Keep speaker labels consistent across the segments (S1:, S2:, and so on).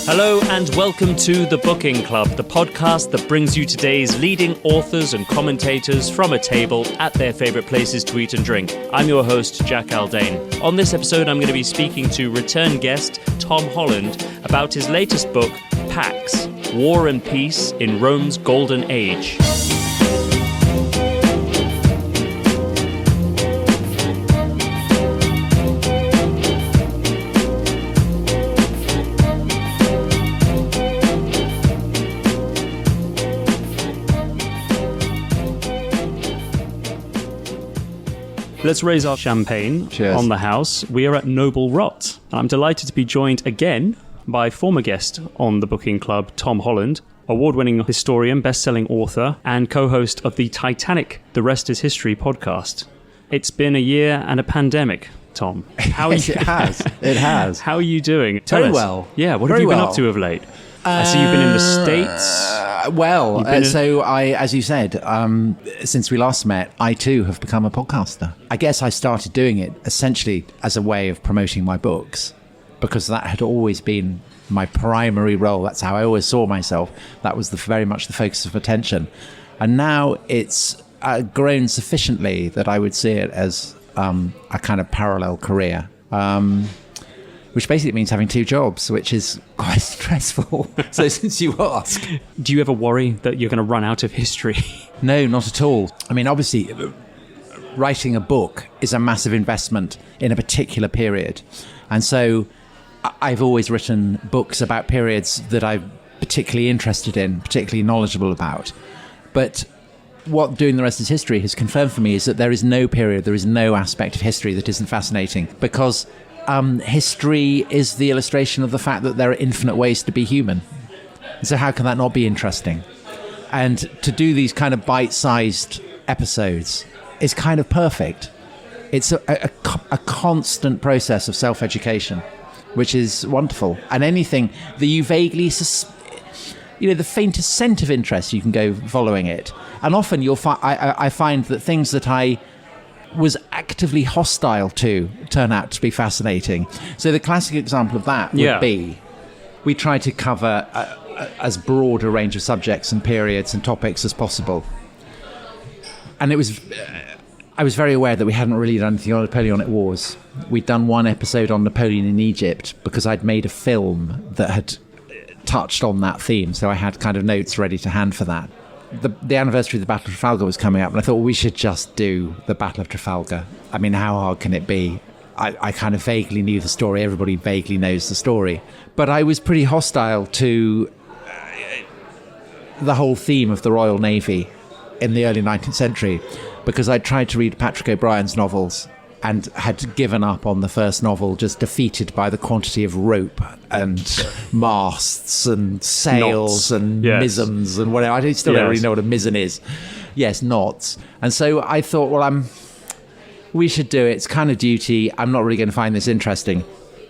S1: Hello and welcome to The Booking Club, the podcast that brings you today's leading authors and commentators from a table at their favourite places to eat and drink. I'm your host, Jack Aldane. On this episode, I'm going to be speaking to return guest Tom Holland about his latest book, Pax, War and Peace in Rome's Golden Age. Let's raise our champagne. Cheers. On the house. We are at Noble Rot. I'm delighted to be joined again by former guest on the Booking Club, Tom Holland, award-winning historian, best-selling author, and co-host of the Titanic, The Rest is History podcast. It's been a year and a pandemic, Tom. How are you?
S2: It has. It has.
S1: How are you doing? Tell
S2: Very
S1: us.
S2: well.
S1: Yeah, what have you been up to of late? I see you've been in the States.
S2: As you said, since we last met, I too have become a podcaster. I guess I started doing it essentially as a way of promoting my books, because that had always been my primary role. That's how I always saw myself. That was very much the focus of attention. And now it's grown sufficiently that I would see it as a kind of parallel career. Which basically means having two jobs, which is quite stressful. So since you ask.
S1: Do you ever worry that you're going to run out of history?
S2: No, not at all. I mean, obviously, writing a book is a massive investment in a particular period. And so I've always written books about periods that I'm particularly interested in, particularly knowledgeable about. But what Doing the Rest is History has confirmed for me is that there is no period, there is no aspect of history that isn't fascinating, because history is the illustration of the fact that there are infinite ways to be human. So how can that not be interesting? And to do these kind of bite-sized episodes is kind of perfect. It's a constant process of self-education, which is wonderful. And anything that you vaguely, the faintest scent of interest, you can go following it. And often I find that things that I was actively hostile to turn out to be fascinating. So the classic example of that would be, we try to cover as broad a range of subjects and periods and topics as possible. And I was very aware that we hadn't really done anything on Napoleonic Wars. We'd done one episode on Napoleon in Egypt because I'd made a film that had touched on that theme. So I had kind of notes ready to hand for that. The anniversary of the Battle of Trafalgar was coming up, and I thought, well, we should just do the Battle of Trafalgar. I mean, how hard can it be? I kind of vaguely knew the story. Everybody vaguely knows the story. But I was pretty hostile to the whole theme of the Royal Navy in the early 19th century, because I tried to read Patrick O'Brien's novels and had given up on the first novel, just defeated by the quantity of rope and masts and sails and mizens and whatever. I still don't really know what a mizzen is. Yes, knots. And so I thought, well, we should do it. It's kind of duty. I'm not really going to find this interesting.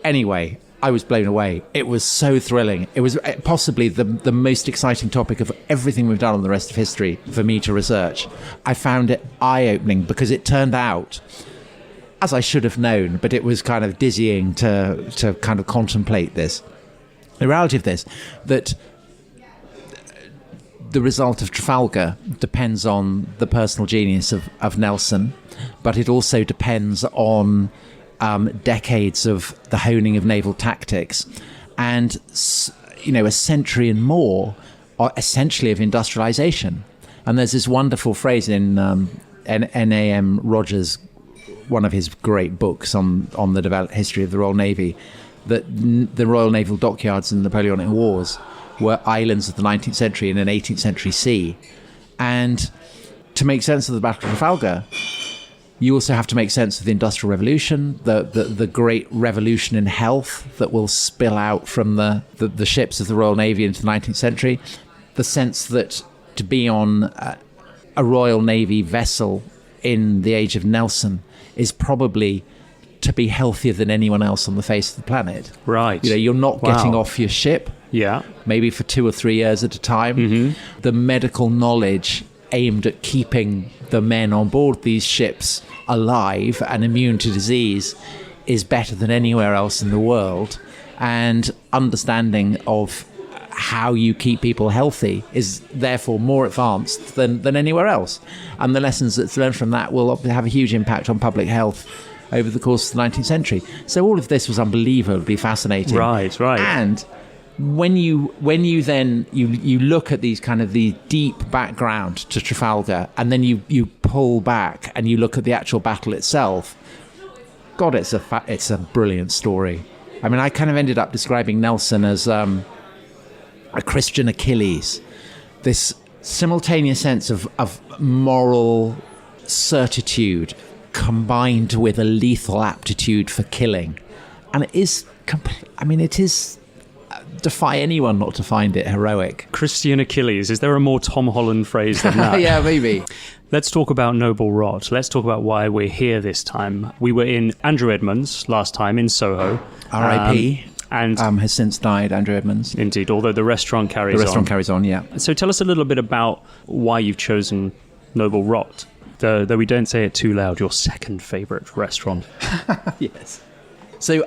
S2: Anyway, I was blown away. It was so thrilling. It was possibly the most exciting topic of everything we've done on the rest of history for me to research. I found it eye-opening because it turned out, as I should have known, but it was kind of dizzying to kind of contemplate this. The reality of this, that the result of Trafalgar depends on the personal genius of Nelson, but it also depends on decades of the honing of naval tactics and, a century and more, essentially, of industrialization. And there's this wonderful phrase in N.A.M. Rogers' one of his great books on the history of the Royal Navy, that the Royal Naval dockyards in the Napoleonic Wars were islands of the 19th century in an 18th century sea. And to make sense of the Battle of Trafalgar, you also have to make sense of the Industrial Revolution, the great revolution in health that will spill out from the ships of the Royal Navy into the 19th century, the sense that to be on a Royal Navy vessel in the age of Nelson is probably to be healthier than anyone else on the face of the planet.
S1: Right.
S2: You're not getting off your ship.
S1: Yeah.
S2: Maybe for 2 or 3 years at a time. Mm-hmm. The medical knowledge aimed at keeping the men on board these ships alive and immune to disease is better than anywhere else in the world. And understanding of how you keep people healthy is therefore more advanced than anywhere else. And the lessons that's learned from that will have a huge impact on public health over the course of the 19th century. So all of this was unbelievably fascinating.
S1: Right.
S2: And when you then you look at these kind of the deep background to Trafalgar, and then you pull back and you look at the actual battle itself, God, it's a brilliant story. I mean, I kind of ended up describing Nelson as a Christian Achilles, this simultaneous sense of moral certitude combined with a lethal aptitude for killing. And it is defy anyone not to find it heroic.
S1: Christian Achilles. Is there a more Tom Holland phrase than that?
S2: Yeah, maybe.
S1: Let's talk about Noble Rot. Let's talk about why we're here this time. We were in Andrew Edmonds last time in Soho.
S2: R.I.P.
S1: And
S2: has since died, Andrew Edmonds.
S1: Indeed, although the restaurant carries on.
S2: The restaurant carries on, yeah.
S1: So tell us a little bit about why you've chosen Noble Rot. Though we don't say it too loud, your second favourite restaurant.
S2: Yes. So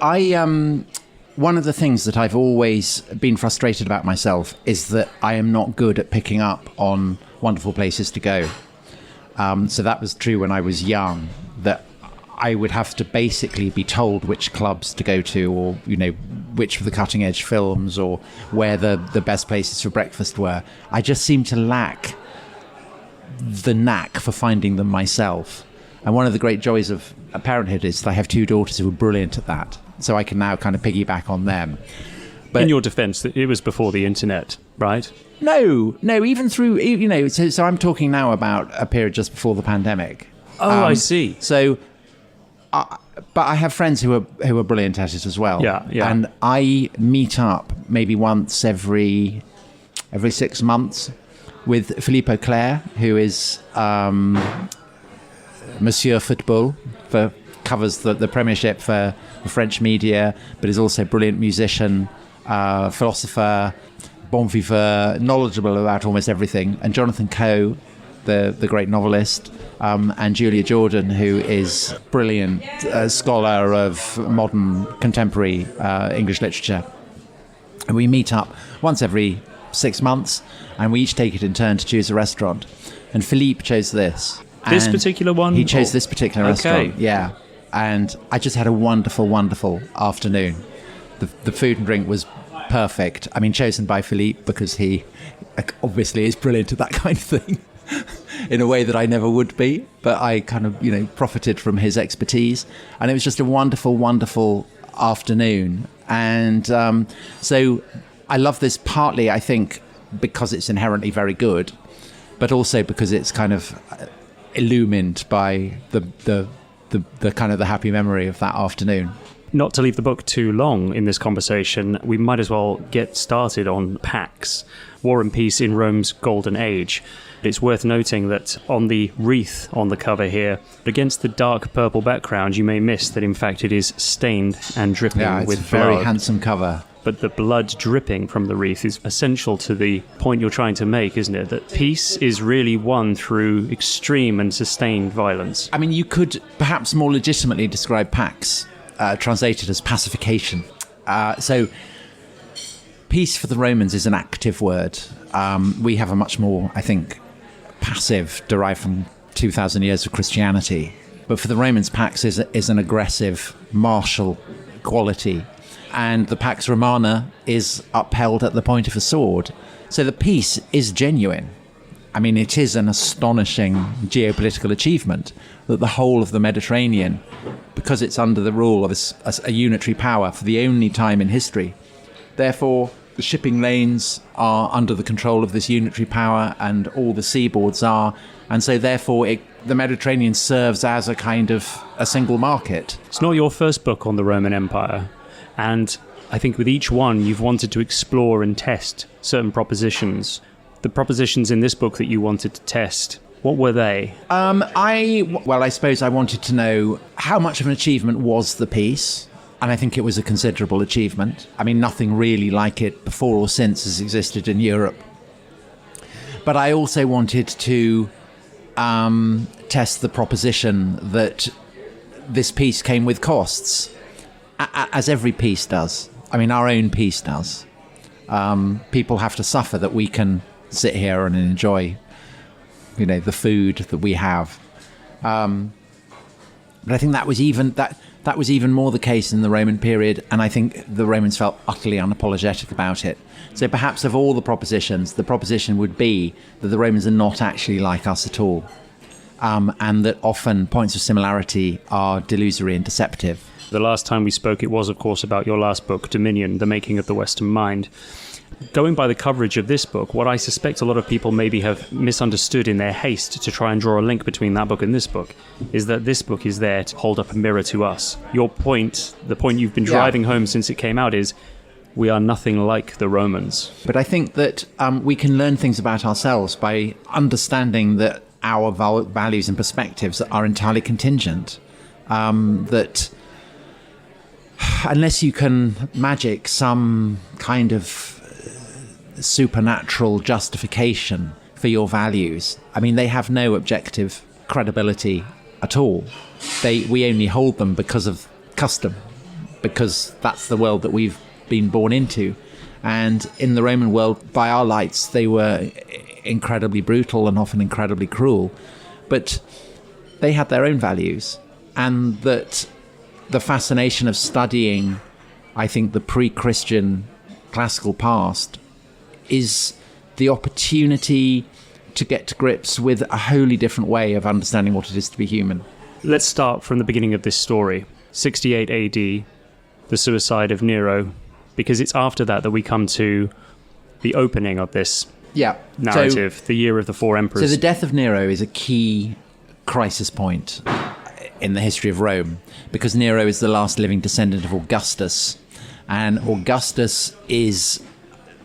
S2: one of the things that I've always been frustrated about myself is that I am not good at picking up on wonderful places to go. So that was true when I was young, that I would have to basically be told which clubs to go to, or, which of the cutting edge films, or where the best places for breakfast were. I just seem to lack the knack for finding them myself. And one of the great joys of parenthood is that I have two daughters who are brilliant at that. So I can now kind of piggyback on them. But
S1: in your defense, it was before the internet, right?
S2: No, even through, so I'm talking now about a period just before the pandemic.
S1: Oh, I see.
S2: So, but I have friends who are brilliant at it as well.
S1: Yeah.
S2: And I meet up maybe once every 6 months with Philippe Auclair, who is Monsieur Football, covers the Premiership for French media, but is also a brilliant musician, philosopher, bon vivant, knowledgeable about almost everything. And Jonathan Coe, the great novelist, and Julia Jordan, who is brilliant scholar of modern contemporary English literature. And we meet up once every 6 months, and we each take it in turn to choose a restaurant. And Philippe chose this.
S1: This particular one?
S2: He chose this particular restaurant, yeah. And I just had a wonderful, wonderful afternoon. The food and drink was perfect. I mean, chosen by Philippe because he obviously is brilliant at that kind of thing in a way that I never would be. But I kind of, profited from his expertise. And it was just a wonderful, wonderful afternoon. And so I love this partly, I think, because it's inherently very good, but also because it's kind of illumined by the kind of the happy memory of that afternoon.
S1: Not to leave the book too long in this conversation, we might as well get started on Pax, War and Peace in Rome's Golden Age. It's worth noting that on the wreath on the cover here, against the dark purple background, you may miss that in fact it is stained and dripping with blood.
S2: Very handsome cover.
S1: But the blood dripping from the wreath is essential to the point you're trying to make, isn't it? That peace is really won through extreme and sustained violence.
S2: I mean, you could perhaps more legitimately describe Pax, translated as pacification. So peace for the Romans is an active word. We have a much more, I think, passive, derived from 2,000 years of Christianity. But for the Romans, Pax is an aggressive, martial quality. And the Pax Romana is upheld at the point of a sword. So the peace is genuine. I mean, it is an astonishing geopolitical achievement that the whole of the Mediterranean, because it's under the rule of a unitary power for the only time in history, therefore the shipping lanes are under the control of this unitary power, and all the seaboards are. And so therefore the Mediterranean serves as a kind of a single market.
S1: It's not your first book on the Roman Empire. And I think with each one, you've wanted to explore and test certain propositions. The propositions in this book that you wanted to test, what were they? I suppose I wanted to know how much of an achievement was the peace. And I think it was a considerable achievement. I mean, nothing really like it before or since has existed in Europe. But I also wanted to test the proposition that this peace came with costs, as every peace does.
S2: I mean, our own peace does. People have to suffer that we can sit here and enjoy, the food that we have. But I think that was even more the case in the Roman period, and I think the Romans felt utterly unapologetic about it. So perhaps of all the propositions, the proposition would be that the Romans are not actually like us at all, and that often points of similarity are delusory and deceptive.
S3: The last time we spoke, it was, of course, about your last book, Dominion, The Making of the Western Mind. Going by the coverage of this book, what I suspect a lot of people maybe have misunderstood in their haste to try and draw a link between that book and this book, is that this book is there to hold up a mirror to us. Your point, the point you've been driving home since it came out, is we are nothing like the Romans.
S2: But I think that we can learn things about ourselves by understanding that our values and perspectives are entirely contingent. That unless you can magic some kind of supernatural justification for your values, I mean, they have no objective credibility at all. We only hold them because of custom, because that's the world that we've been born into. And in the Roman world, by our lights, they were incredibly brutal and often incredibly cruel, but they had their own values. And that the fascination of studying, I think, the pre-Christian classical past is the opportunity to get to grips with a wholly different way of understanding what it is to be human.
S3: Let's start from the beginning of this story, 68 AD, the suicide of Nero, because it's after that we come to the opening of this narrative, the year of the four emperors.
S2: So the death of Nero is a key crisis point in the history of Rome, because Nero is the last living descendant of Augustus, and Augustus is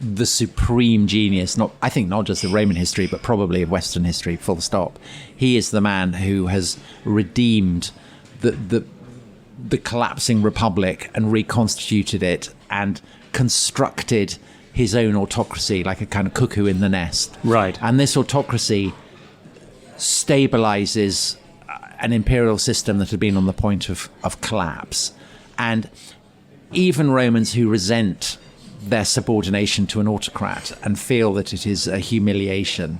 S2: the supreme genius, not just of Roman history, but probably of Western history, full stop. He is the man who has redeemed the collapsing republic and reconstituted it and constructed his own autocracy like a kind of cuckoo in the nest.
S3: Right.
S2: And this autocracy stabilizes an imperial system that had been on the point of collapse. And even Romans who resent their subordination to an autocrat and feel that it is a humiliation,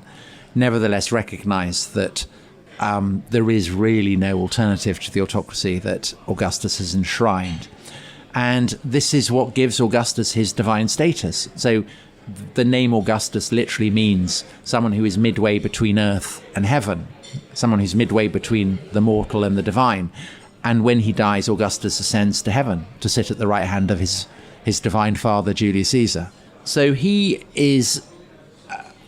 S2: nevertheless recognize that there is really no alternative to the autocracy that Augustus has enshrined. And this is what gives Augustus his divine status. So the name Augustus literally means someone who is midway between earth and heaven, someone who's midway between the mortal and the divine. And when he dies, Augustus ascends to heaven to sit at the right hand of his divine father, Julius Caesar. So he is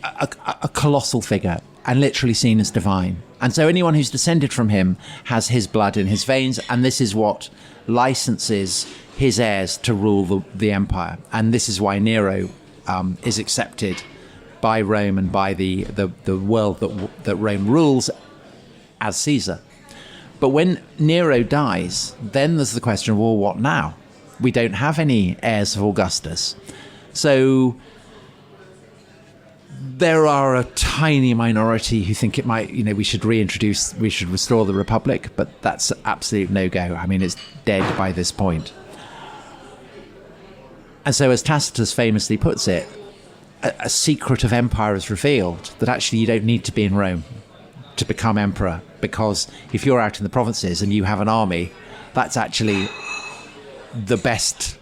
S2: a colossal figure and literally seen as divine. And so anyone who's descended from him has his blood in his veins, and this is what licenses his heirs to rule the empire. And this is why Nero is accepted by Rome and by the world that Rome rules as Caesar. But when Nero dies, then there's the question, well, what now? We don't have any heirs of Augustus. So there are a tiny minority who think it might, we should restore the Republic, but that's absolute no-go. I mean, it's dead by this point. And so, as Tacitus famously puts it, a secret of empire is revealed, that actually you don't need to be in Rome to become emperor, because if you're out in the provinces and you have an army, that's actually the best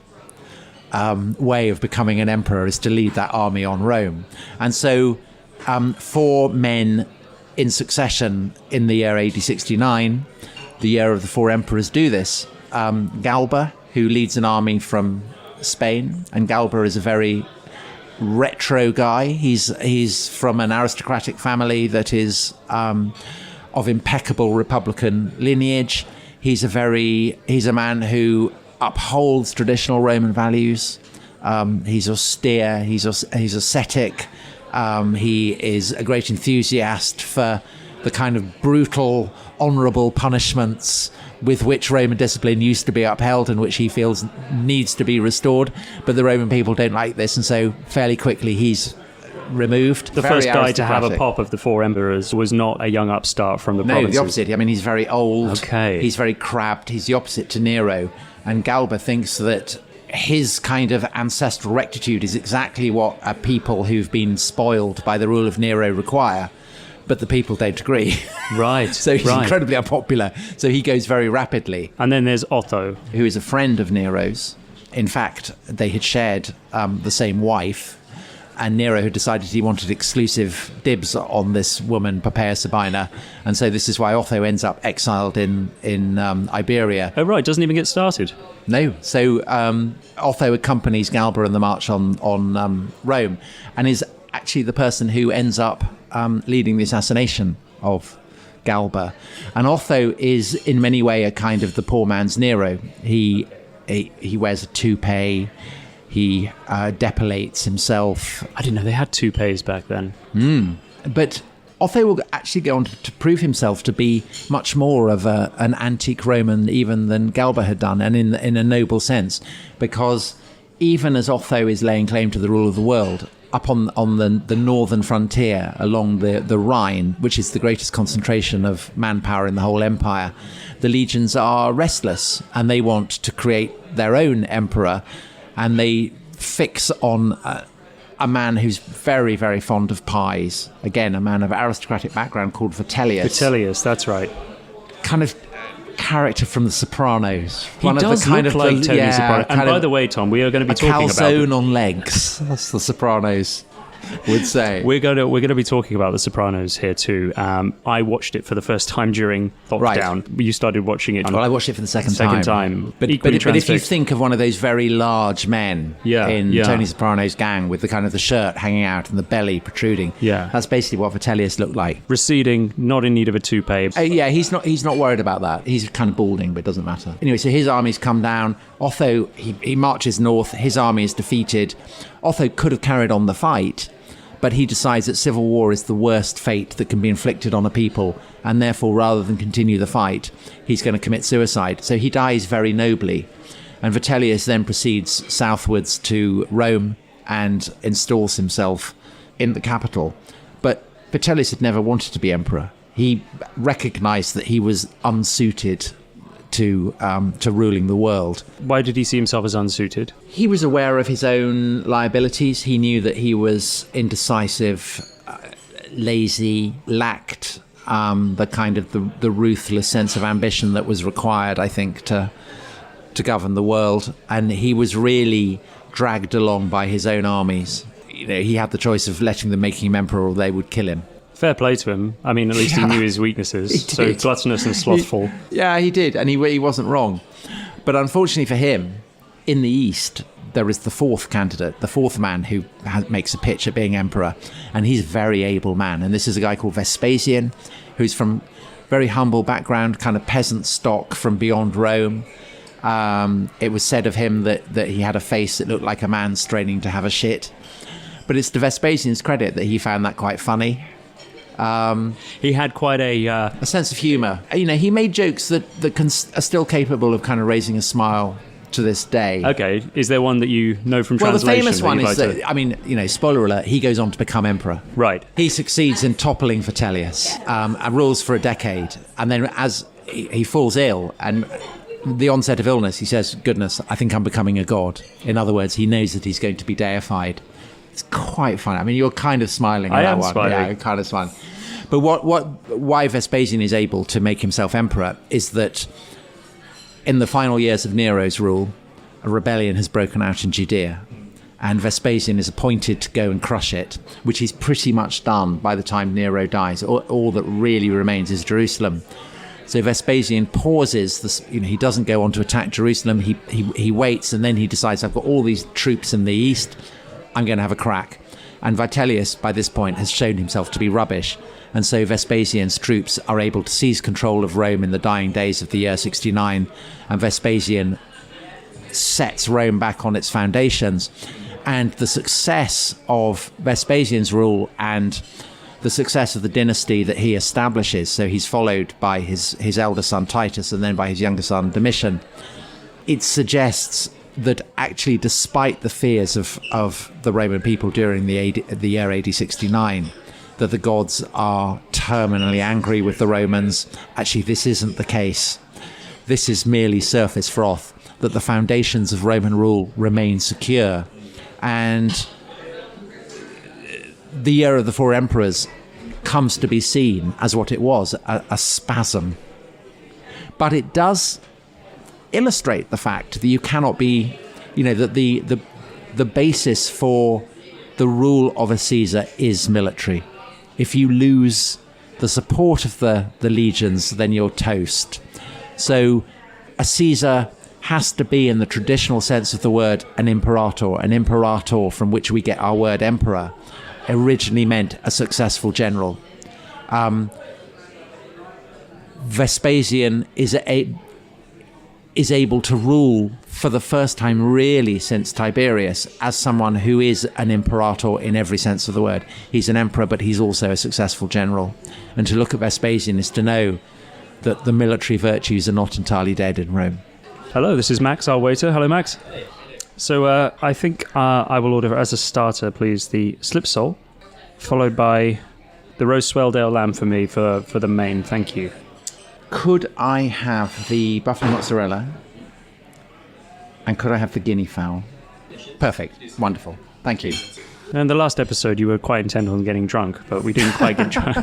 S2: way of becoming an emperor, is to lead that army on Rome. And so 4 men in succession in the year AD 69, the year of the 4 emperors, do this. Galba, who leads an army from Spain, and Galba is a very retro guy. He's from an aristocratic family that is of impeccable republican lineage. He's a man who upholds traditional Roman values. He's austere. He's ascetic. He is a great enthusiast for the kind of brutal, honourable punishments with which Roman discipline used to be upheld and which he feels needs to be restored. But the Roman people don't like this, and so fairly quickly he's removed.
S3: The first guy to have a pop of the 4 emperors was not a young upstart from the provinces.
S2: No, the opposite. I mean, he's very old.
S3: Okay.
S2: He's very crabbed. He's the opposite to Nero. And Galba thinks that his kind of ancestral rectitude is exactly what people who've been spoiled by the rule of Nero require, but the people don't agree.
S3: Right.
S2: So he's incredibly unpopular. So he goes very rapidly.
S3: And then there's Otho,
S2: who is a friend of Nero's. In fact, they had shared the same wife, and Nero had decided he wanted exclusive dibs on this woman, Poppaea Sabina, and so this is why Otho ends up exiled in Iberia.
S3: Oh, right, doesn't even get started.
S2: No. So Otho accompanies Galba in the march on Rome, and is actually the person who ends up leading the assassination of Galba. And Otho is in many ways a kind of the poor man's Nero. He wears a toupee. He depilates himself.
S3: I didn't know they had toupees back then.
S2: But Otho will actually go on to prove himself to be much more of an antique Roman even than Galba had done, and in a noble sense, because even as Otho is laying claim to the rule of the world, up on the northern frontier along the Rhine, which is the greatest concentration of manpower in the whole empire, the legions are restless and they want to create their own emperor, and they fix on a man who's very, very fond of pies. Again, a man of aristocratic background called Vitellius.
S3: Vitellius, that's right.
S2: Kind of character from The Sopranos.
S3: He does look like Tony Soprano. And by the way, Tom, we are going to be talking about...
S2: calzone on legs. That's The Sopranos would say.
S3: We're going to be talking about The Sopranos here too. I watched it for the first time during lockdown. Right. You started watching it.
S2: Well, I watched it for the second time. But if you think of one of those very large men in Tony Soprano's gang with the kind of the shirt hanging out and the belly protruding, that's basically what Vitellius looked like.
S3: Receding, not in need of a toupee.
S2: He's not worried about that. He's kind of balding, but it doesn't matter. Anyway, so his armies come down. Otho, he marches north. His army is defeated. Otho could have carried on the fight, but he decides that civil war is the worst fate that can be inflicted on a people, and therefore, rather than continue the fight, he's going to commit suicide. So he dies very nobly. And Vitellius then proceeds southwards to Rome and installs himself in the capital. But Vitellius had never wanted to be emperor. He recognized that he was unsuited to ruling the world.
S3: Why did he see himself as unsuited?
S2: He was aware of his own liabilities. He knew that he was indecisive, lazy, lacked the kind of the ruthless sense of ambition that was required, I think, to govern the world. And he was really dragged along by his own armies. You know, he had the choice of letting them make him emperor, or they would kill him.
S3: Fair play to him. I mean, at least he knew his weaknesses. So gluttonous and slothful.
S2: He did. And he wasn't wrong. But unfortunately for him, in the East, there is the fourth candidate, the fourth man who makes a pitch at being emperor. And he's a very able man. And this is a guy called Vespasian, who's from very humble background, kind of peasant stock from beyond Rome. It was said of him that he had a face that looked like a man straining to have a shit. But it's to Vespasian's credit that he found that quite funny.
S3: He had quite a
S2: sense of humour. You know, he made jokes that are still capable of kind of raising a smile to this day.
S3: Okay, is there one that you know from translation?
S2: Well, the famous one is that, I mean, you know, spoiler alert, he goes on to become emperor.
S3: Right.
S2: He succeeds in toppling Vitellius and rules for a decade. And then as he falls ill, and the onset of illness, he says, goodness, I think I'm becoming a god. In other words, he knows that he's going to be deified. It's quite funny. I mean, you're kind of smiling at that one.
S3: Smiling.
S2: Yeah, kind of smiling. But why Vespasian is able to make himself emperor is that in the final years of Nero's rule, a rebellion has broken out in Judea, and Vespasian is appointed to go and crush it, which he's pretty much done by the time Nero dies. All that really remains is Jerusalem. So Vespasian pauses. He doesn't go on to attack Jerusalem. He waits, and then he decides, I've got all these troops in the east. I'm going to have a crack. And Vitellius, by this point, has shown himself to be rubbish. And so Vespasian's troops are able to seize control of Rome in the dying days of the year 69. And Vespasian sets Rome back on its foundations. And the success of Vespasian's rule and the success of the dynasty that he establishes, so he's followed by his elder son Titus and then by his younger son Domitian, it suggests that actually, despite the fears of the Roman people during the year AD 69, that the gods are terminally angry with the Romans. Actually, this isn't the case. This is merely surface froth. that the foundations of Roman rule remain secure. And the Year of the Four Emperors comes to be seen as what it was, a spasm. But it does illustrate the fact that you cannot be, that the basis for the rule of a Caesar is military. If you lose the support of the legions, then you're toast. So a Caesar has to be, in the traditional sense of the word, an imperator. An imperator, from which we get our word emperor, originally meant a successful general. Vespasian is able to rule for the first time really since Tiberius as someone who is an imperator in every sense of the word. He's an emperor, but he's also a successful general. And to look at Vespasian is to know that the military virtues are not entirely dead in Rome.
S3: Hello, this is Max, our waiter. Hello, Max. So I think I will order, as a starter, please, the slip sole, followed by the roast Swelldale lamb for me for the main. Thank you.
S2: Could I have the buffalo mozzarella? And could I have the guinea fowl? Perfect. Wonderful. Thank you.
S3: And the last episode, you were quite intent on getting drunk, but we didn't quite get drunk.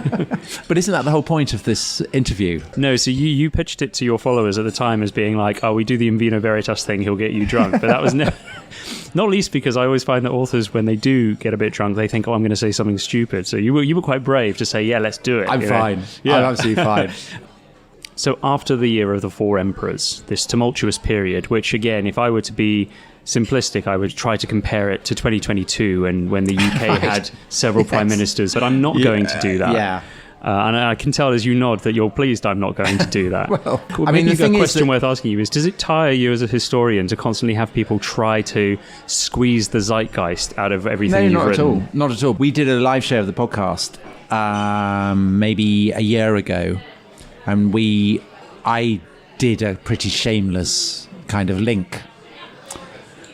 S2: But isn't that the whole point of this interview?
S3: No, so you pitched it to your followers at the time as being like, oh, we do the In Vino Veritas thing, he'll get you drunk. But that was never... Not least because I always find that authors, when they do get a bit drunk, they think, oh, I'm going to say something stupid. So you were quite brave to say, yeah, let's do it.
S2: I'm fine.
S3: Yeah.
S2: I'm absolutely fine.
S3: So after the Year of the Four Emperors, this tumultuous period, which again, if I were to be simplistic, I would try to compare it to 2022 and when the UK
S2: Right.
S3: had several prime ministers, but I'm not going to do that.
S2: Yeah.
S3: And I can tell as you nod that you're pleased I'm not going to do that.
S2: Well,
S3: I
S2: mean,
S3: mean,
S2: the thing
S3: a
S2: is
S3: question
S2: that-
S3: worth asking you is, does it tire you as a historian to constantly have people try to squeeze the zeitgeist out of everything you've
S2: not
S3: written?
S2: at all. Not at all. We did a live show of the podcast maybe a year ago, and I did a pretty shameless kind of link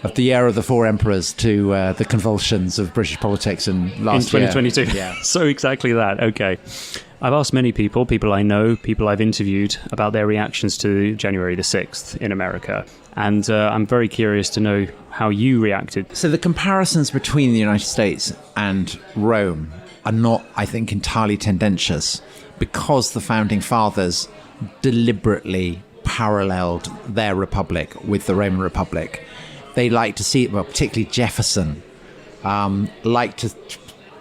S2: of the Year of the Four Emperors to the convulsions of British politics in
S3: 2022.
S2: Yeah.
S3: So exactly that. Okay. I've asked many people I know, people I've interviewed, about their reactions to January the 6th in America. And I'm very curious to know how you reacted.
S2: So the comparisons between the United States and Rome are not, I think, entirely tendentious, because the founding fathers deliberately paralleled their republic with the Roman Republic. They like to see, well, particularly Jefferson, liked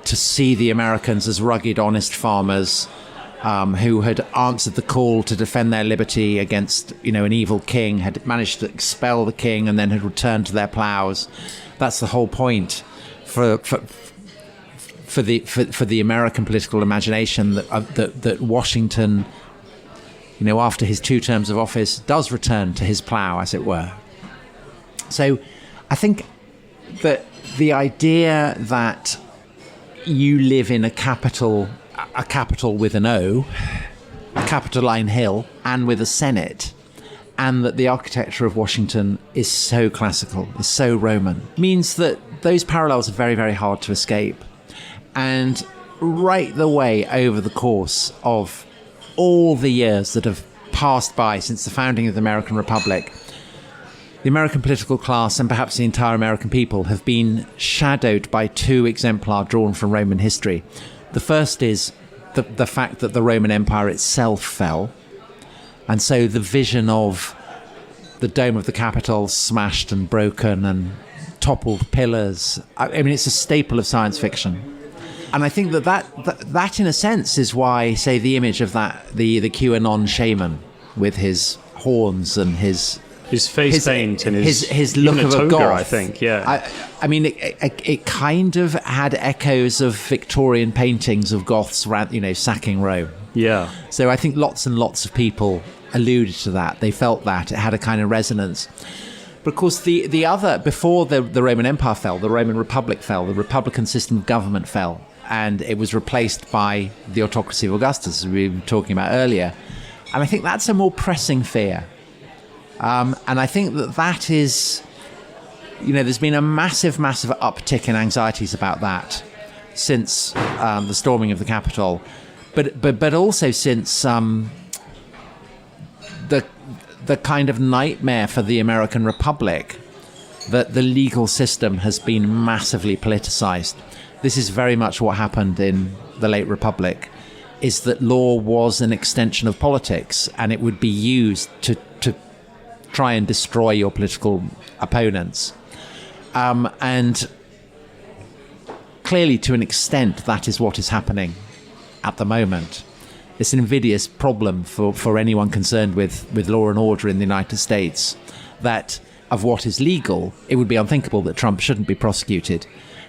S2: to see the Americans as rugged, honest farmers who had answered the call to defend their liberty against, an evil king, had managed to expel the king, and then had returned to their plows. That's the whole point for the American political imagination, that Washington, after his 2 terms of office, does return to his plow, as it were. So I think that the idea that you live in a capital with an O, a Capitoline Hill, and with a Senate, and that the architecture of Washington is so classical, is so Roman, means that those parallels are very, very hard to escape. And right the way over the course of all the years that have passed by since the founding of the American Republic, the American political class, and perhaps the entire American people, have been shadowed by 2 exemplars drawn from Roman history. The first is the fact that the Roman Empire itself fell. And so the vision of the dome of the Capitol smashed and broken and toppled pillars, I mean, it's a staple of science fiction. And I think that in a sense is why, say, the image of the QAnon shaman with his horns and his
S3: face paint and
S2: his look
S3: even
S2: of a
S3: toga,
S2: goth.
S3: I think, yeah.
S2: I mean, it kind of had echoes of Victorian paintings of goths, sacking Rome.
S3: Yeah.
S2: So I think lots and lots of people alluded to that. They felt that it had a kind of resonance. But of course, the other, before the Roman Empire fell, the Roman Republic fell, the republican system of government fell, and it was replaced by the autocracy of Augustus, as we were talking about earlier. And I think that's a more pressing fear. And I think that is, there's been a massive, massive uptick in anxieties about that since the storming of the Capitol, but also since the the kind of nightmare for the American Republic that the legal system has been massively politicized. This is very much what happened in the late Republic, is that law was an extension of politics, and it would be used to try and destroy your political opponents. And clearly, to an extent, that is what is happening at the moment. It's an invidious problem for anyone concerned with law and order in the United States, that of what is legal, it would be unthinkable that Trump shouldn't be prosecuted.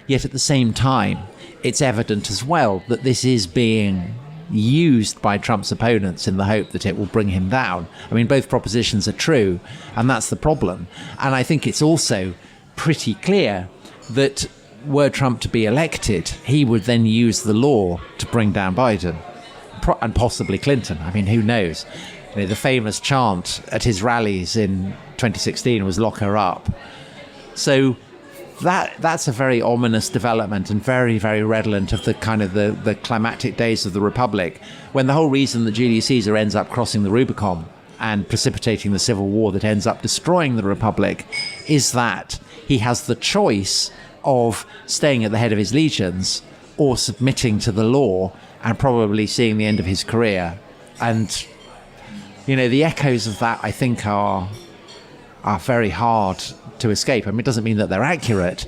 S2: Yet at the same time, it's evident as well that this is being used by Trump's opponents in the hope that it will bring him down. I mean, both propositions are true, and that's the problem. And I think it's also pretty clear that were Trump to be elected, he would then use the law to bring down Biden and possibly Clinton. I mean, who knows? You know, the famous chant at his rallies in 2016 was "lock her up." So that's a very ominous development, and very, very redolent of the kind of the climactic days of the Republic, when the whole reason that Julius Caesar ends up crossing the Rubicon and precipitating the civil war that ends up destroying the Republic is that he has the choice of staying at the head of his legions or submitting to the law and probably seeing the end of his career. And, you know, the echoes of that, I think, are very hard to escape. I mean, it doesn't mean that they're accurate,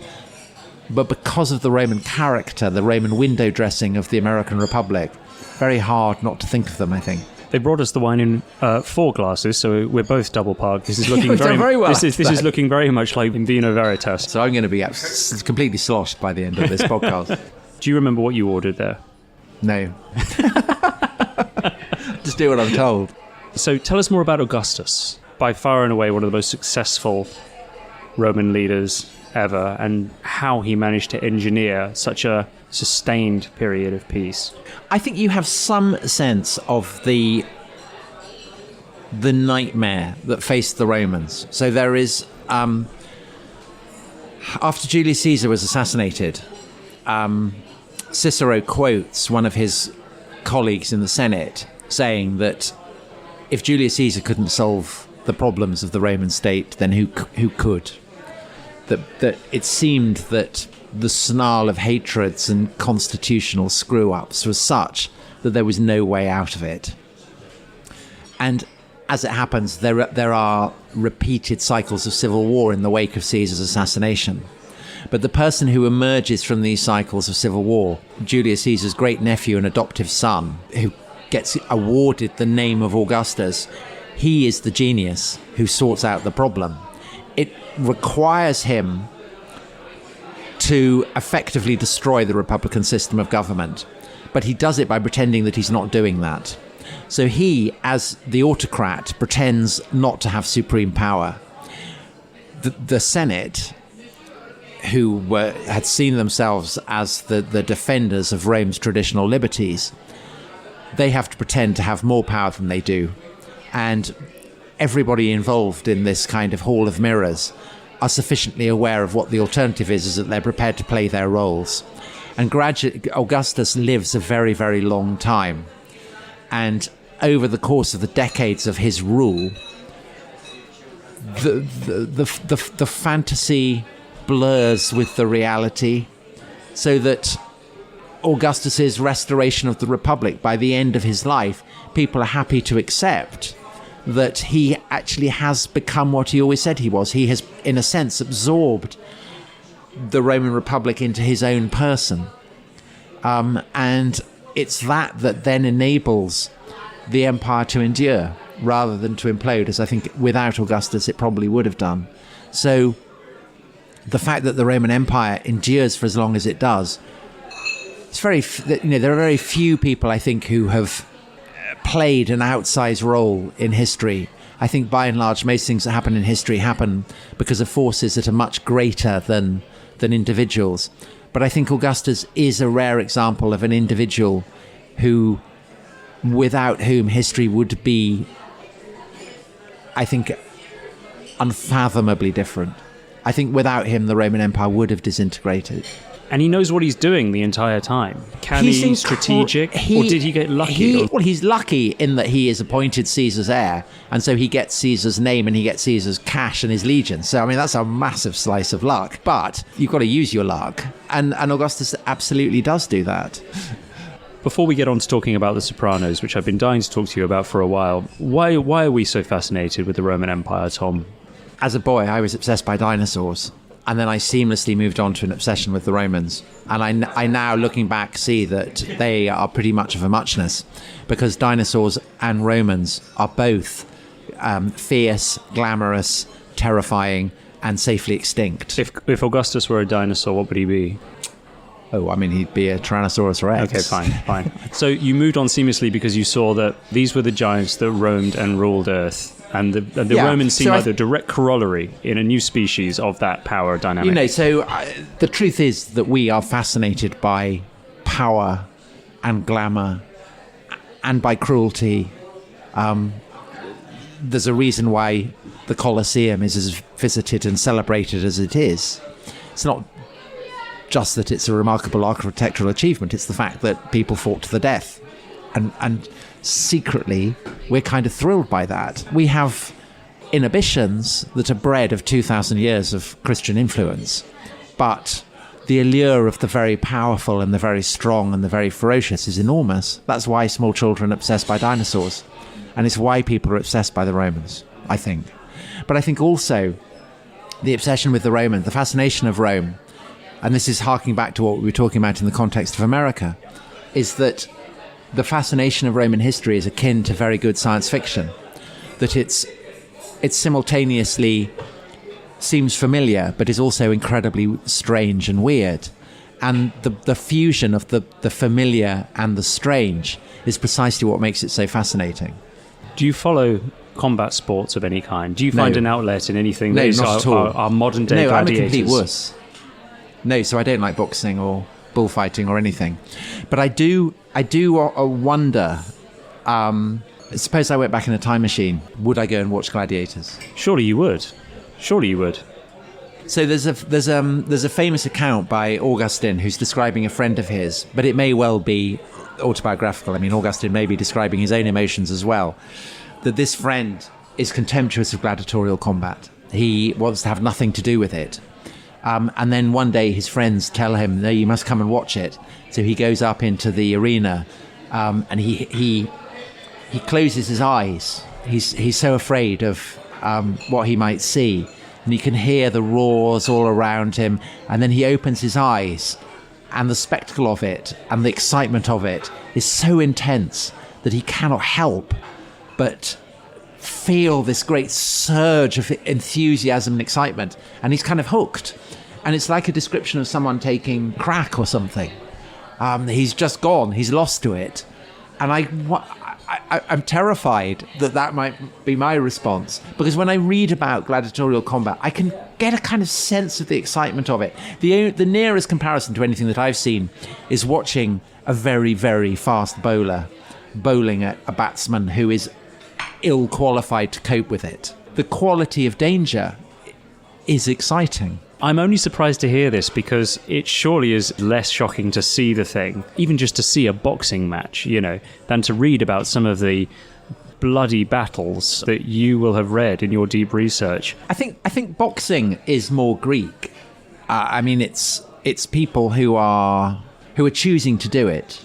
S2: but because of the Roman character, the Roman window dressing of the American Republic, very hard not to think of them, I think.
S3: They brought us the wine in 4 glasses, so we're both double parked. This is looking
S2: very well.
S3: This is looking very much like in Vino Veritas.
S2: So I'm going to be completely sloshed by the end of this podcast.
S3: Do you remember what you ordered there?
S2: No. Just do what I'm told.
S3: So tell us more about Augustus. By far and away one of the most successful Roman leaders ever, and how he managed to engineer such a sustained period of peace.
S2: I think you have some sense of the nightmare that faced the Romans. So there is, after Julius Caesar was assassinated, Cicero quotes one of his colleagues in the Senate saying that if Julius Caesar couldn't solve the problems of the Roman state, then who could? That it seemed that the snarl of hatreds and constitutional screw-ups was such that there was no way out of it. And as it happens, there are repeated cycles of civil war in the wake of Caesar's assassination. But the person who emerges from these cycles of civil war, Julius Caesar's great-nephew and adoptive son, who gets awarded the name of Augustus, he is the genius who sorts out the problem. It requires him to effectively destroy the republican system of government, but he does it by pretending that he's not doing that. So he, as the autocrat, pretends not to have supreme power. The Senate, who had seen themselves as the defenders of Rome's traditional liberties, they have to pretend to have more power than they do. And everybody involved in this kind of hall of mirrors are sufficiently aware of what the alternative is that they're prepared to play their roles. And gradually, Augustus lives a very, very long time. And over the course of the decades of his rule, the fantasy blurs with the reality, so that Augustus's restoration of the Republic, by the end of his life, people are happy to accept that he actually has become what he always said he was. He has, in a sense, absorbed the Roman Republic into his own person. And it's that then enables the empire to endure rather than to implode, as I think without Augustus it probably would have done. So the fact that the Roman Empire endures for as long as it does, it's there are very few people, I think, who have played an outsized role in history. I think by and large most things that happen in history happen because of forces that are much greater than individuals. But I think Augustus is a rare example of an individual without whom history would be, I think, unfathomably different. I think without him the Roman Empire would have disintegrated.
S3: And he knows what he's doing the entire time. Can he strategic? Or did he get lucky?
S2: Well, he's lucky in that he is appointed Caesar's heir, and so he gets Caesar's name and he gets Caesar's cash and his legions. So, I mean, that's a massive slice of luck. But you've got to use your luck. And Augustus absolutely does do that.
S3: Before we get on to talking about The Sopranos, which I've been dying to talk to you about for a while, why are we so fascinated with the Roman Empire, Tom?
S2: As a boy, I was obsessed by dinosaurs. And then I seamlessly moved on to an obsession with the Romans. And I now, looking back, see that they are pretty much of a muchness, because dinosaurs and Romans are both fierce, glamorous, terrifying, and safely extinct.
S3: If Augustus were a dinosaur, what would he be?
S2: Oh, I mean, he'd be a Tyrannosaurus Rex.
S3: Okay, fine. So you moved on seamlessly because you saw that these were the giants that roamed and ruled Earth. And the Romans seem like the direct corollary in a new species of that power dynamic.
S2: You know, so the truth is that we are fascinated by power and glamour and by cruelty. There's a reason why the Colosseum is as visited and celebrated as it is. It's not just that it's a remarkable architectural achievement, it's the fact that people fought to the death. And secretly, we're kind of thrilled by that. We have inhibitions that are bred of 2,000 years of Christian influence, but the allure of the very powerful and the very strong and the very ferocious is enormous. That's why small children are obsessed by dinosaurs, and it's why people are obsessed by the Romans, I think. But I think also the obsession with the Romans, the fascination of Rome, and this is harking back to what we were talking about in the context of America, is that the fascination of Roman history is akin to very good science fiction, that it's simultaneously seems familiar, but is also incredibly strange and weird. And the fusion of the familiar and the strange is precisely what makes it so fascinating.
S3: Do you follow combat sports of any kind? Do you find an outlet in anything
S2: that
S3: is
S2: not at all.
S3: Our modern day
S2: gladiators? No, I'm a complete wuss. No, so I don't like boxing or bullfighting or anything. But I do wonder, suppose I went back in a time machine, would I go and watch gladiators?
S3: Surely you would.
S2: So there's a famous account by Augustine who's describing a friend of his, but it may well be autobiographical. I mean, Augustine may be describing his own emotions as well, that this friend is contemptuous of gladiatorial combat. He wants to have nothing to do with it. And then one day his friends tell him, no, you must come and watch it. So he goes up into the arena and he closes his eyes. He's so afraid of what he might see. And you can hear the roars all around him. And then he opens his eyes, and the spectacle of it and the excitement of it is so intense that he cannot help but feel this great surge of enthusiasm and excitement. And he's kind of hooked. And it's like a description of someone taking crack or something. He's just gone. He's lost to it. And I'm terrified that might be my response. Because when I read about gladiatorial combat, I can get a kind of sense of the excitement of it. The nearest comparison to anything that I've seen is watching a very, very fast bowler bowling at a batsman who is ill-qualified to cope with it. The quality of danger is exciting.
S3: I'm only surprised to hear this because it surely is less shocking to see the thing, even just to see a boxing match, than to read about some of the bloody battles that you will have read in your deep research.
S2: I think boxing is more Greek. I mean, it's people who are choosing to do it.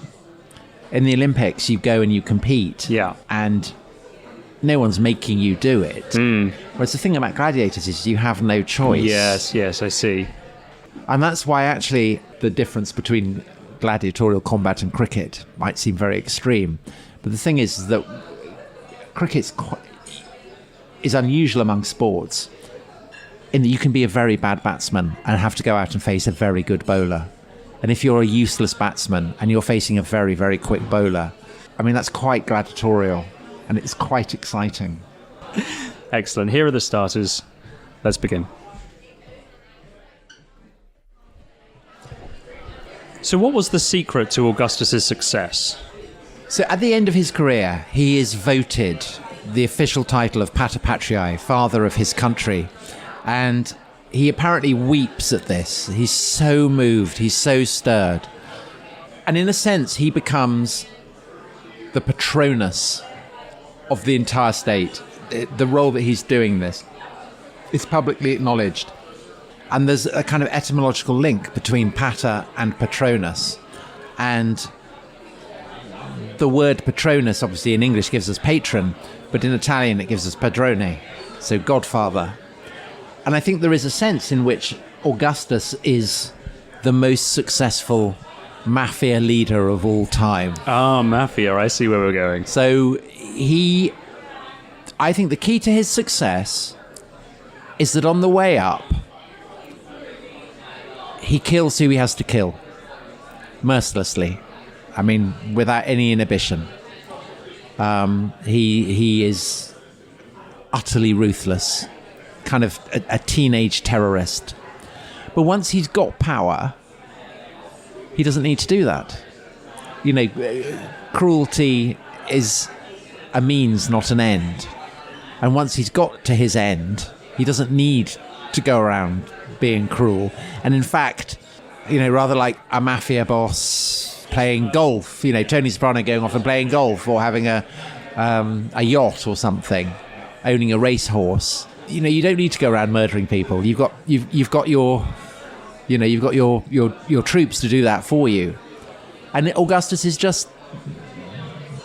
S2: In the Olympics, you go and you compete.
S3: Yeah.
S2: And no one's making you do it. Whereas the thing about gladiators is you have no choice.
S3: Yes, I see.
S2: And that's why actually the difference between gladiatorial combat and cricket might seem very extreme. But the thing is that cricket is unusual among sports in that you can be a very bad batsman and have to go out and face a very good bowler. And if you're a useless batsman and you're facing a very, very quick bowler, I mean, that's quite gladiatorial. And it's quite exciting.
S3: Excellent. Here are the starters. Let's begin. So what was the secret to Augustus's success?
S2: So at the end of his career, he is voted the official title of Pater Patriae, father of his country. And he apparently weeps at this. He's so moved. He's so stirred. And in a sense, he becomes the patronus of the entire state. The role that he's doing this is publicly acknowledged. And there's a kind of etymological link between pater and patronus. And the word patronus, obviously in English, gives us patron, but in Italian it gives us padrone, so godfather. And I think there is a sense in which Augustus is the most successful mafia leader of all time.
S3: Ah, mafia, I see where we're going.
S2: So I think the key to his success is that on the way up, he kills who he has to kill, mercilessly. I mean, without any inhibition. He is utterly ruthless, kind of a teenage terrorist. But once he's got power, he doesn't need to do that. You know, cruelty is a means, not an end. And once he's got to his end, he doesn't need to go around being cruel. And in fact, you know, rather like a mafia boss playing golf, you know, Tony Soprano going off and playing golf, or having a yacht or something, owning a racehorse. You know, you don't need to go around murdering people. You've got your troops to do that for you. And Augustus is just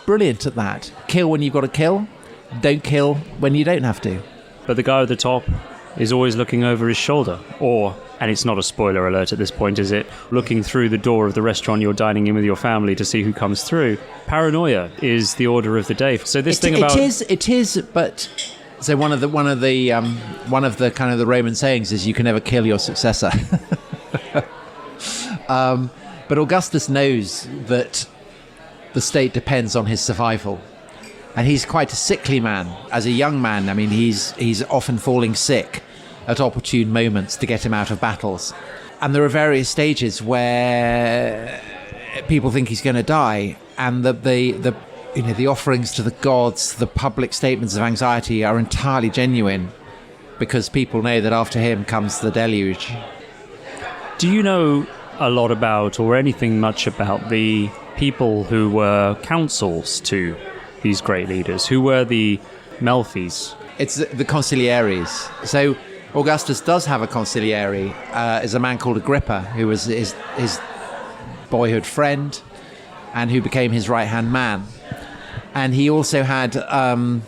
S2: brilliant at that. Kill when you've got to kill. Don't kill when you don't have to.
S3: But the guy at the top is always looking over his shoulder, or, and it's not a spoiler alert at this point, is it, looking through the door of the restaurant you're dining in with your family to see who comes through. Paranoia is the order of the day. So this thing about
S2: it is, but so one of the kind of the Roman sayings is you can never kill your successor. But Augustus knows that the state depends on his survival. And he's quite a sickly man. As a young man, I mean, he's often falling sick at opportune moments to get him out of battles. And there are various stages where people think he's going to die, and the offerings to the gods, the public statements of anxiety are entirely genuine, because people know that after him comes the deluge.
S3: Do you know a lot about, or anything much about, the people who were counsels to these great leaders? Who were the Melfis?
S2: It's the consigliaries. So Augustus does have a consigliere, is a man called Agrippa, who was his boyhood friend and who became his right-hand man. And he also had a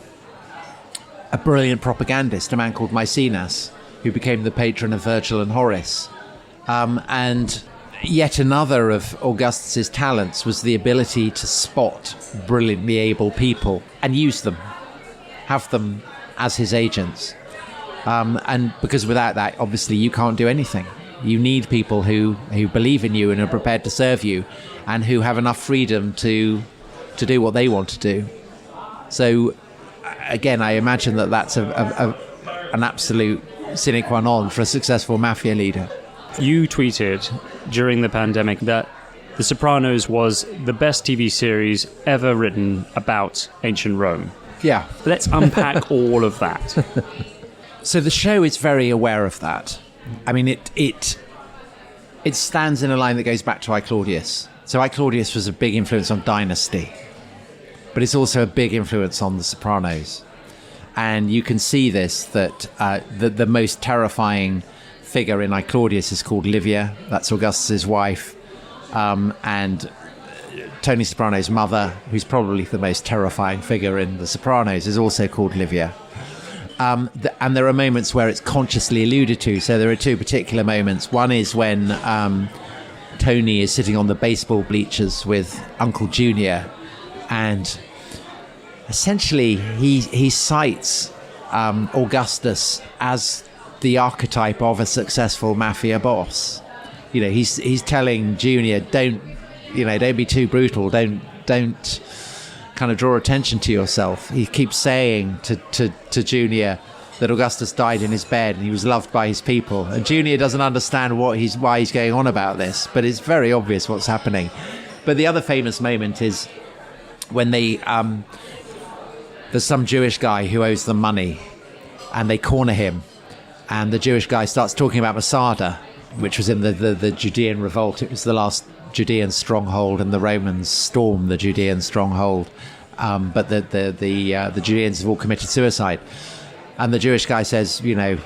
S2: brilliant propagandist, a man called Maecenas, who became the patron of Virgil and Horace. And yet another of Augustus's talents was the ability to spot brilliantly able people and use them, have them as his agents. And because without that, obviously, you can't do anything. You need people who believe in you and are prepared to serve you, and who have enough freedom to do what they want to do. So, again, I imagine that that's an absolute sine qua non for a successful mafia leader.
S3: You tweeted during the pandemic that The Sopranos was the best TV series ever written about ancient Rome.
S2: Yeah.
S3: Let's unpack all of that.
S2: So the show is very aware of that. I mean, it stands in a line that goes back to I, Claudius. So I, Claudius was a big influence on Dynasty, but it's also a big influence on The Sopranos. And you can see this, that the most terrifying figure in I, Claudius is called Livia. That's Augustus's wife. And Tony Soprano's mother, who's probably the most terrifying figure in The Sopranos, is also called Livia. And there are moments where it's consciously alluded to. So there are two particular moments. One is when Tony is sitting on the baseball bleachers with Uncle Junior, and essentially he cites Augustus as the archetype of a successful mafia boss. You know, he's telling Junior, don't be too brutal, don't kind of draw attention to yourself. He keeps saying to Junior that Augustus died in his bed and he was loved by his people. And Junior doesn't understand why he's going on about this, but it's very obvious what's happening. But the other famous moment is when there's some Jewish guy who owes them money, and they corner him, and the Jewish guy starts talking about Masada, which was in the Judean revolt. It was the last Judean stronghold, and the Romans stormed the Judean stronghold. But the Judeans have all committed suicide. And the Jewish guy says, you know,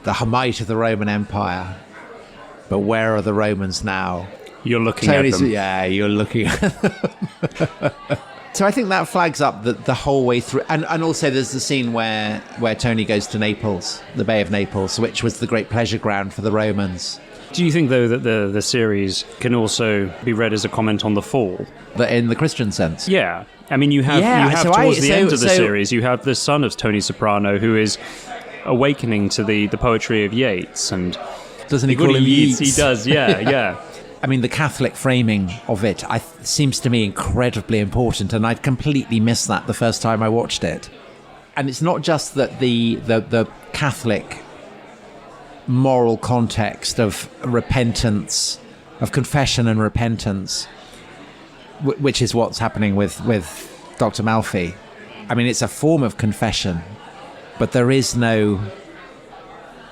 S2: the height of the Roman Empire, but where are the Romans now?
S3: You're looking at them.
S2: Yeah, you're looking at them. So I think that flags up the whole way through. And also there's the scene where Tony goes to Naples, the Bay of Naples, which was the great pleasure ground for the Romans.
S3: Do you think, though, that the series can also be read as a comment on the fall?
S2: In the Christian sense?
S3: Yeah. I mean, you have towards the end of the series, you have the son of Tony Soprano who is awakening to the poetry of Yeats. And
S2: doesn't he call him Yeats?
S3: He does, yeah.
S2: I mean, the Catholic framing of it seems to me incredibly important, and I'd completely missed that the first time I watched it. And it's not just that the Catholic moral context of repentance, of confession and repentance, which is what's happening with Dr. Malfi. I mean, it's a form of confession, but there is no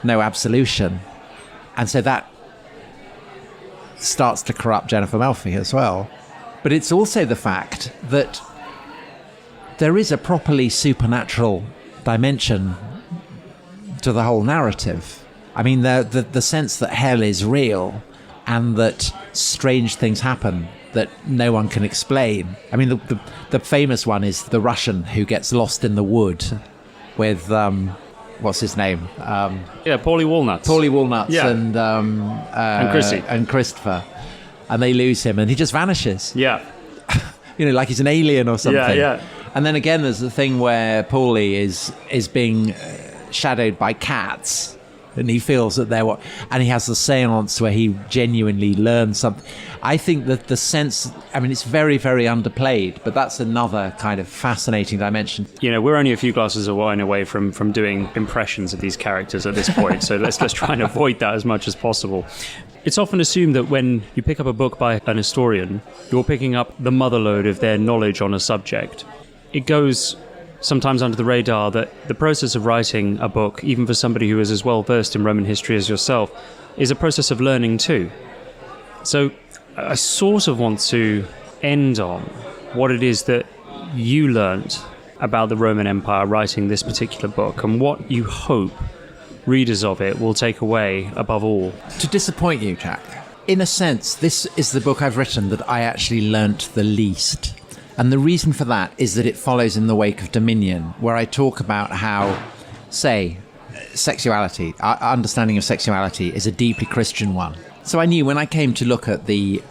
S2: absolution. And so that starts to corrupt Jennifer Malfi as well. But it's also the fact that there is a properly supernatural dimension to the whole narrative. I mean, the sense that hell is real and that strange things happen that no one can explain. I mean, the famous one is the Russian who gets lost in the wood with, what's his name?
S3: Paulie Walnuts.
S2: Paulie Walnuts,
S3: yeah.
S2: And
S3: Chrissy.
S2: And Christopher. And they lose him and he just vanishes.
S3: Yeah.
S2: You know, like he's an alien or something.
S3: Yeah.
S2: And then again, there's the thing where Paulie is being shadowed by cats. And he feels that and he has the seance where he genuinely learns something. I think that the sense, I mean, it's very, very underplayed, but that's another kind of fascinating dimension.
S3: You know, we're only a few glasses of wine away from doing impressions of these characters at this point, so let's try and avoid that as much as possible. It's often assumed that when you pick up a book by an historian, you're picking up the motherlode of their knowledge on a subject. It goes sometimes under the radar that the process of writing a book, even for somebody who is as well versed in Roman history as yourself, is a process of learning too. So I sort of want to end on what it is that you learnt about the Roman Empire writing this particular book and what you hope readers of it will take away above all.
S2: To disappoint you, Jack, in a sense, this is the book I've written that I actually learnt the least. And the reason for that is that it follows in the wake of Dominion, where I talk about how, say, sexuality, our understanding of sexuality is a deeply Christian one. So I knew when I came to look at the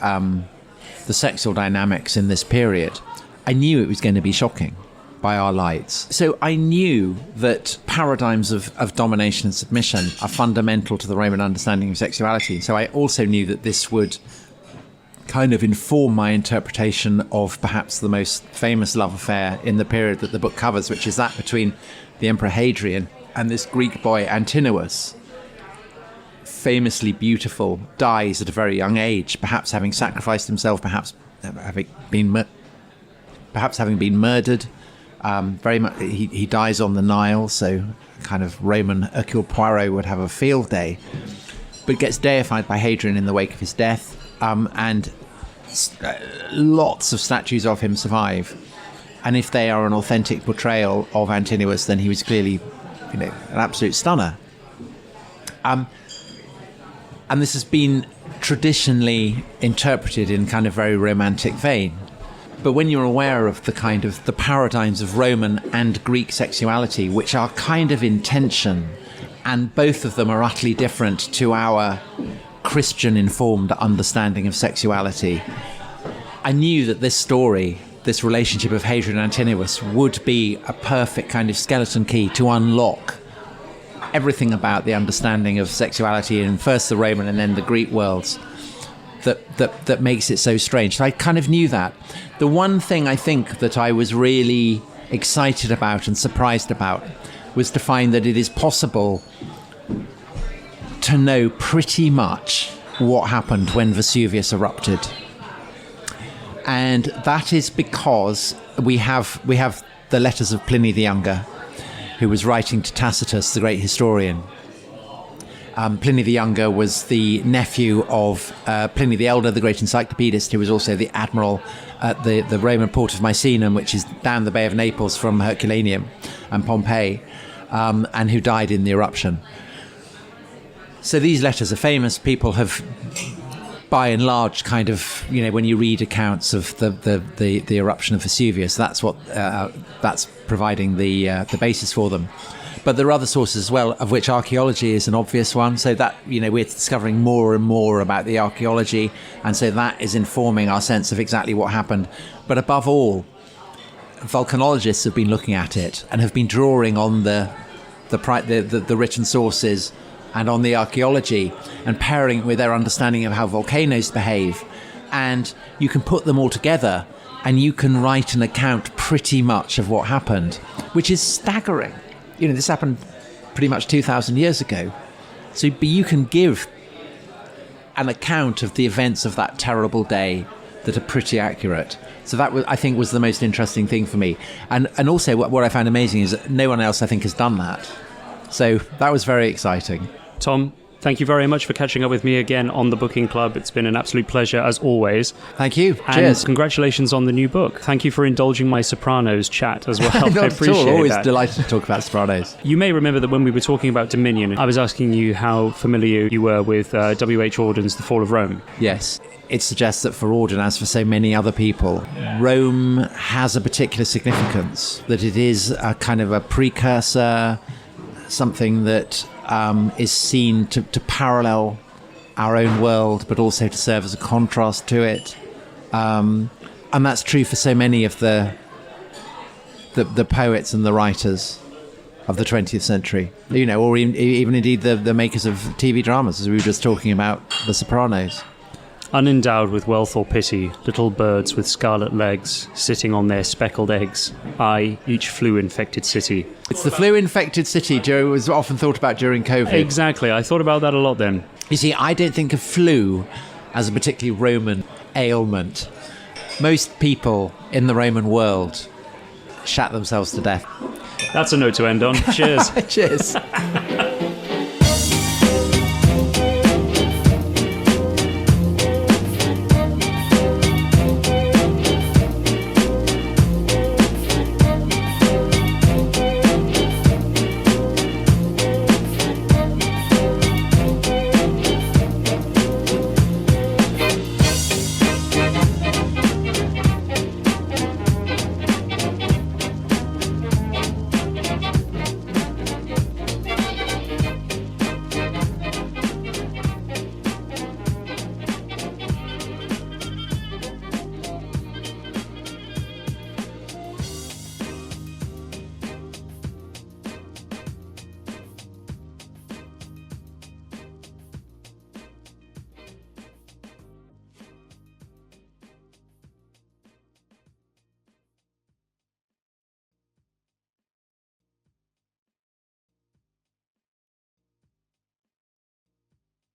S2: sexual dynamics in this period, I knew it was going to be shocking by our lights. So I knew that paradigms of domination and submission are fundamental to the Roman understanding of sexuality. So I also knew that this would kind of inform my interpretation of perhaps the most famous love affair in the period that the book covers, which is that between the Emperor Hadrian and this Greek boy Antinous, famously beautiful, dies at a very young age, perhaps having sacrificed himself, perhaps having been murdered. Very much, he dies on the Nile, so kind of Roman Hercule Poirot would have a field day, but gets deified by Hadrian in the wake of his death. And lots of statues of him survive, and if they are an authentic portrayal of Antinous, then he was clearly, an absolute stunner. And this has been traditionally interpreted in kind of very romantic vein. But when you're aware of the paradigms of Roman and Greek sexuality, which are kind of in tension, and both of them are utterly different to our Christian-informed understanding of sexuality, I knew that this story, this relationship of Hadrian and Antinous, would be a perfect kind of skeleton key to unlock everything about the understanding of sexuality in first the Roman and then the Greek worlds that makes it so strange. So I kind of knew that. The one thing I think that I was really excited about and surprised about was to find that it is possible to know pretty much what happened when Vesuvius erupted. And that is because we have the letters of Pliny the Younger, who was writing to Tacitus, the great historian. Pliny the Younger was the nephew of Pliny the Elder, the great encyclopedist, who was also the admiral at the Roman port of Misenum, which is down the Bay of Naples from Herculaneum and Pompeii, and who died in the eruption. So these letters are famous. People have, by and large, kind of, when you read accounts of the eruption of Vesuvius, that's providing the basis for them. But there are other sources as well, of which archaeology is an obvious one. So that, we're discovering more and more about the archaeology, and so that is informing our sense of exactly what happened. But above all, volcanologists have been looking at it and have been drawing on the written sources and on the archaeology, and pairing it with their understanding of how volcanoes behave. And you can put them all together and you can write an account pretty much of what happened, which is staggering. This happened pretty much 2,000 years ago. So you can give an account of the events of that terrible day that are pretty accurate. So that, I think, was the most interesting thing for me. And also what I found amazing is that no one else, I think, has done that. So that was very exciting.
S3: Tom, thank you very much for catching up with me again on the Booking Club. It's been an absolute pleasure, as always.
S2: Thank you.
S3: And
S2: cheers.
S3: Congratulations on the new book. Thank you for indulging my Sopranos chat as well.
S2: Not
S3: I appreciate
S2: at all. Always
S3: that.
S2: delighted to talk about Sopranos.
S3: You may remember that when we were talking about Dominion, I was asking you how familiar you were with W.H. Auden's The Fall of Rome.
S2: Yes. It suggests that for Auden, as for so many other people, Rome has a particular significance, that it is a kind of a precursor, something that is seen to parallel our own world, but also to serve as a contrast to it. And that's true for so many of the poets and the writers of the 20th century, or even indeed the makers of TV dramas, as we were just talking about The Sopranos.
S3: Unendowed with wealth or pity, little birds with scarlet legs, sitting on their speckled eggs, I, each flu-infected city.
S2: It's the flu-infected city, Joe, was often thought about during COVID.
S3: Exactly, I thought about that a lot then.
S2: You see, I don't think of flu as a particularly Roman ailment. Most people in the Roman world shat themselves to death.
S3: That's a note to end on. Cheers.
S2: Cheers.